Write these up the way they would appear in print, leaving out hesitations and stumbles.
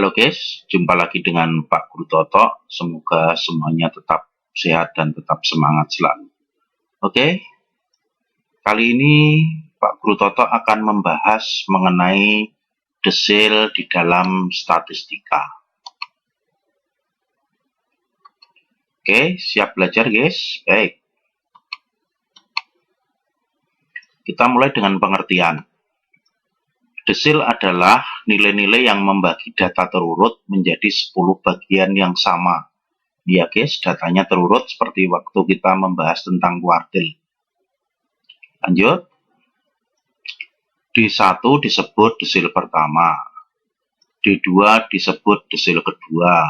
Halo guys, jumpa lagi dengan Pak Guru Toto. Semoga semuanya tetap sehat dan tetap semangat selalu. Oke, kali ini Pak Guru Toto akan membahas mengenai desil di dalam statistika. Oke, siap belajar guys? Baik. Kita mulai dengan pengertian. Desil adalah nilai-nilai yang membagi data terurut menjadi 10 bagian yang sama. Ya guys, datanya terurut seperti waktu kita membahas tentang kuartil. Lanjut. D1 disebut desil pertama. D2 disebut desil kedua.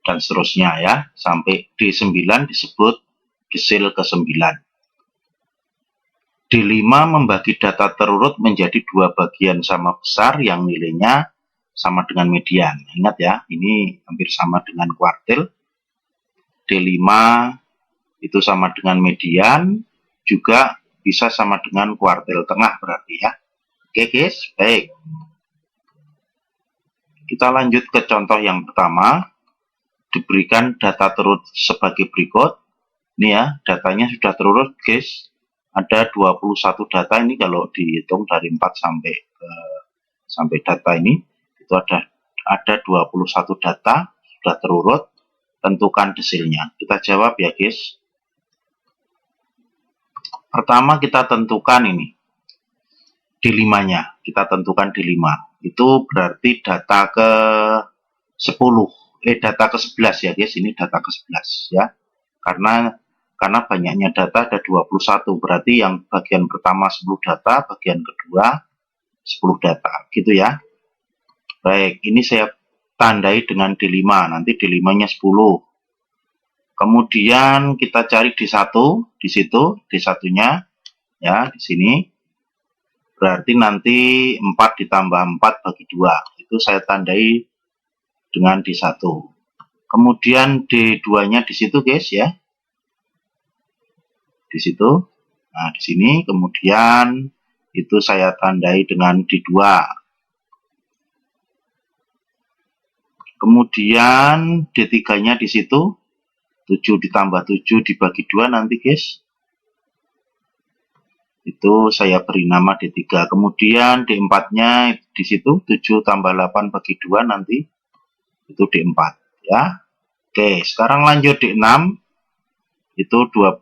Dan seterusnya ya, sampai D9 disebut desil ke-9. D5 membagi data terurut menjadi 2 bagian sama besar yang nilainya sama dengan median. Ingat ya, ini hampir sama dengan kuartil. D5 itu sama dengan median, juga bisa sama dengan kuartil tengah berarti ya. Oke guys, baik. Kita lanjut ke contoh yang pertama. Diberikan data terurut sebagai berikut. Ini ya, datanya sudah terurut guys. Ada 21 data ini kalau dihitung dari 4 sampai data ini itu ada 21 data sudah terurut. Tentukan desilnya. Kita jawab ya guys. Pertama kita tentukan ini D5-nya. Kita tentukan D5. Itu berarti data ke 10. Data ke 11 ya guys. Ini data ke 11 ya. Karena banyaknya data ada 21, berarti yang bagian pertama 10 data, bagian kedua 10 data, gitu ya. Baik, ini saya tandai dengan D5, nanti D5-nya 10. Kemudian kita cari D1, di situ D1-nya ya, di sini. Berarti nanti 4 ditambah 4 bagi 2, itu saya tandai dengan D1. Kemudian D2-nya di situ guys ya. Di situ. Nah, di sini kemudian itu saya tandai dengan D2. Kemudian D3-nya di situ. 7 ditambah 7 dibagi 2 nanti, guys. Itu saya beri nama D3. Kemudian D4-nya di situ 7 tambah 8 bagi 2 nanti itu D4, ya. Oke, sekarang lanjut D6. Itu 12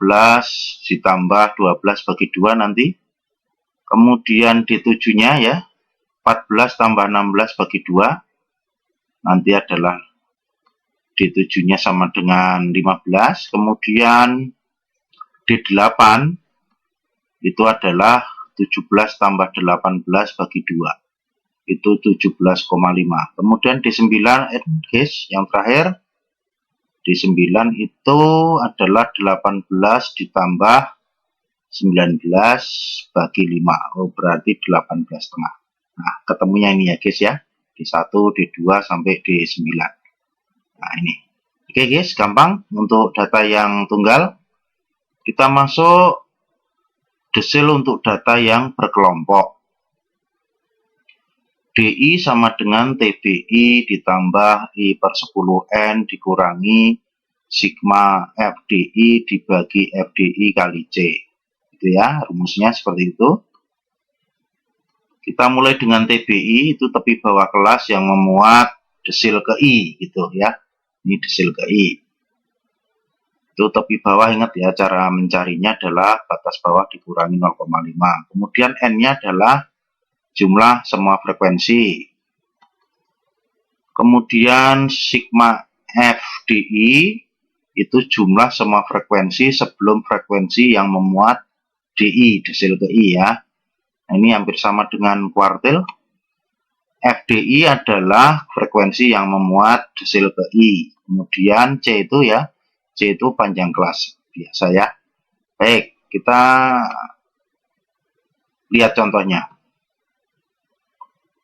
ditambah 12 bagi 2 nanti. Kemudian D7-nya ya, 14 tambah 16 bagi 2. Nanti adalah D7-nya sama dengan 15. Kemudian D8 itu adalah 17 tambah 18 bagi 2. Itu 17,5. Kemudian D9 guys, yang terakhir. D9 itu adalah 18 ditambah 19 bagi 5. Oh, berarti 18 setengah. Nah, ketemunya ini ya guys ya. D1, D2 sampai D9. Nah, ini. Oke guys, gampang untuk data yang tunggal. Kita masuk desil untuk data yang berkelompok. DI sama dengan TBI ditambah I per 10N dikurangi sigma FDI dibagi FDI kali C. Itu ya, rumusnya seperti itu. Kita mulai dengan TBI, itu tepi bawah kelas yang memuat desil ke I, gitu ya. Ini desil ke I. Itu tepi bawah, ingat ya, cara mencarinya adalah batas bawah dikurangi 0,5. Kemudian N-nya adalah jumlah semua frekuensi. Kemudian sigma FDI itu jumlah semua frekuensi sebelum frekuensi yang memuat DI, desil ke I ya. Nah, ini hampir sama dengan kuartil. FDI adalah frekuensi yang memuat desil ke I. Kemudian C itu ya, C itu panjang kelas biasa ya. Baik, kita lihat contohnya.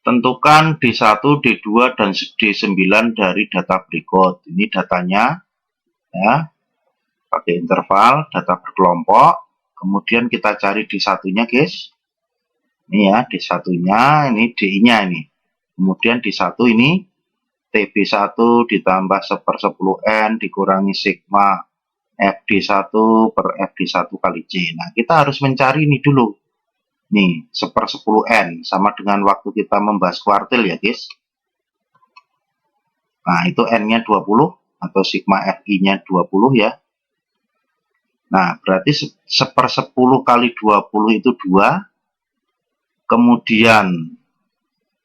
Tentukan D1, D2, dan D9 dari data berikut. Ini datanya, ya, pakai interval, data berkelompok. Kemudian kita cari D1-nya, guys. Ini ya, D1-nya, ini DI-nya ini. Kemudian D1 ini TB1 ditambah 1/10N dikurangi sigma FD1 per FD1 kali C. Nah, kita harus mencari ini dulu. Nih, 1/10N sama dengan waktu kita membahas kuartil ya, guys. Nah, itu N-nya 20 atau sigma FI-nya 20 ya. Nah, berarti 1/10 kali 20 itu 2. Kemudian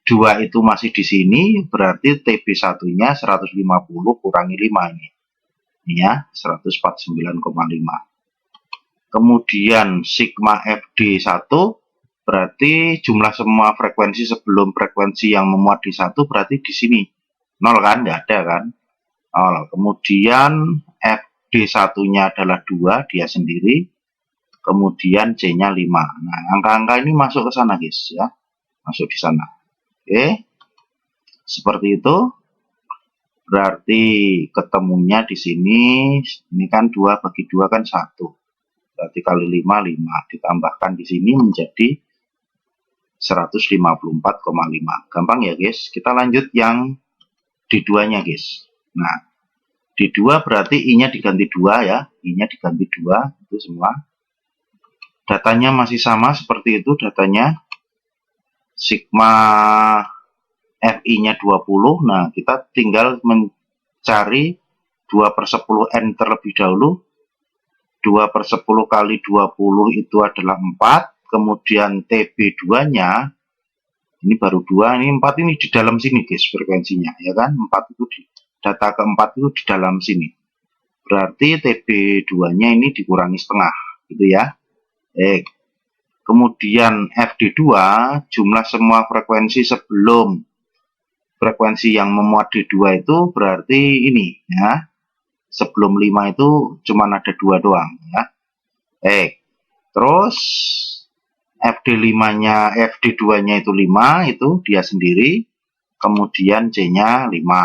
2 itu masih di sini, berarti TB1-nya 150 kurangi 5 ini. Ini ya, 149,5. Kemudian sigma FD1 berarti jumlah semua frekuensi sebelum frekuensi yang memuat di 1 berarti di sini. 0 kan? Nggak ada kan? 0. Kemudian FD1-nya adalah 2, dia sendiri. Kemudian C-nya 5. Nah, angka-angka ini masuk ke sana, guys ya. Masuk di sana. Oke. Seperti itu. Berarti ketemunya di sini, ini kan 2 bagi 2 kan 1. Berarti kali 5, 5. Ditambahkan di sini menjadi 154,5. Gampang ya, guys. Kita lanjut yang di 2-nya, guys. Nah, di 2 berarti I-nya diganti 2 ya. I-nya diganti 2, itu semua. Datanya masih sama seperti itu datanya. Sigma FI-nya 20. Nah, kita tinggal mencari 2/10N terlebih dahulu. 2/10 kali 20 itu adalah 4. Kemudian TB2-nya, ini baru 2, ini 4 ini di dalam sini guys frekuensinya, ya kan? 4 itu data keempat itu di dalam sini. Berarti TB2-nya ini dikurangi setengah, gitu ya. Kemudian FD2, jumlah semua frekuensi sebelum frekuensi yang memuat D2 itu berarti ini ya. Sebelum 5 itu cuma ada 2 doang ya. Terus FD5-nya, FD2-nya itu 5, itu dia sendiri. Kemudian C-nya 5.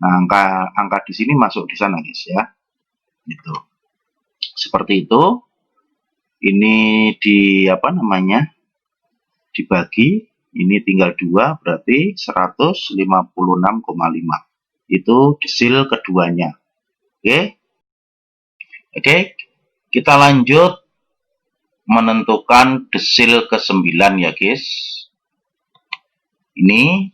Nah, angka di sini masuk di sana guys ya. Gitu. Seperti itu. Ini di apa namanya? Dibagi, ini tinggal 2 berarti 156,5. Itu desil keduanya. Oke, kita lanjut menentukan desil ke-9 ya guys. Ini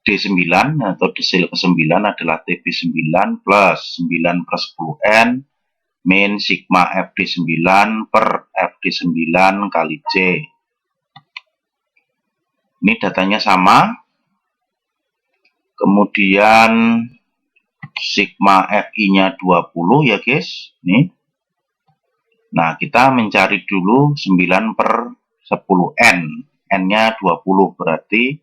D9 atau desil ke-9 adalah TB9 plus 9/10N min sigma FD9 per FD9 kali C. Ini datanya sama. Kemudian sigma FI-nya 20 ya guys. Nih. Nah, kita mencari dulu 9/10N. N-nya 20 berarti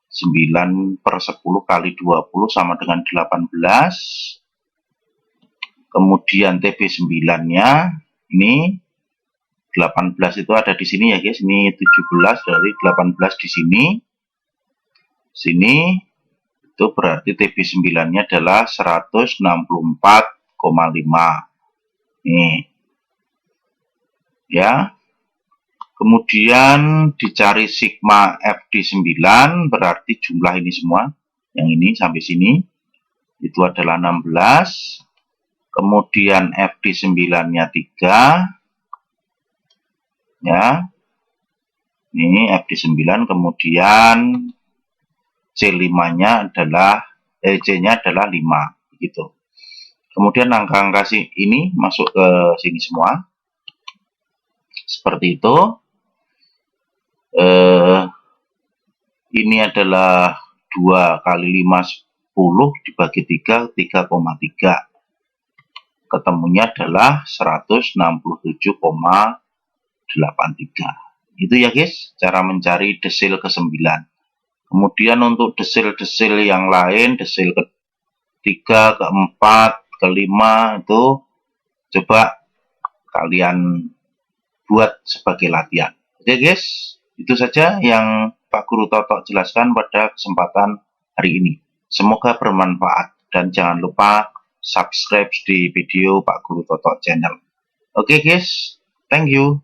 9/10 kali 20 sama dengan 18. Kemudian TB9-nya ini 18 itu ada di sini ya guys. Ini 17 dari 18 di sini. Sini itu berarti TB9-nya adalah 164,5. Nih. Ya. Kemudian dicari sigma FD9 berarti jumlah ini semua. Yang ini sampai sini itu adalah 16. Kemudian FD9-nya 3. Ya. Ini FD9, kemudian C5-nya adalah C-nya adalah 5 gitu. Kemudian angka-angka ini masuk ke sini semua. Seperti itu. Ini adalah 2 kali 5 10 dibagi 3 3,3. Ketemunya adalah 167,83. Itu ya guys, cara mencari desil ke-9. Kemudian untuk desil-desil yang lain, desil ke-3, ke-4, ke-5 itu coba kalian buat sebagai latihan. Oke guys, itu saja yang Pak Guru Toto jelaskan pada kesempatan hari ini. Semoga bermanfaat dan jangan lupa subscribe di video Pak Guru Toto channel. Oke guys, thank you.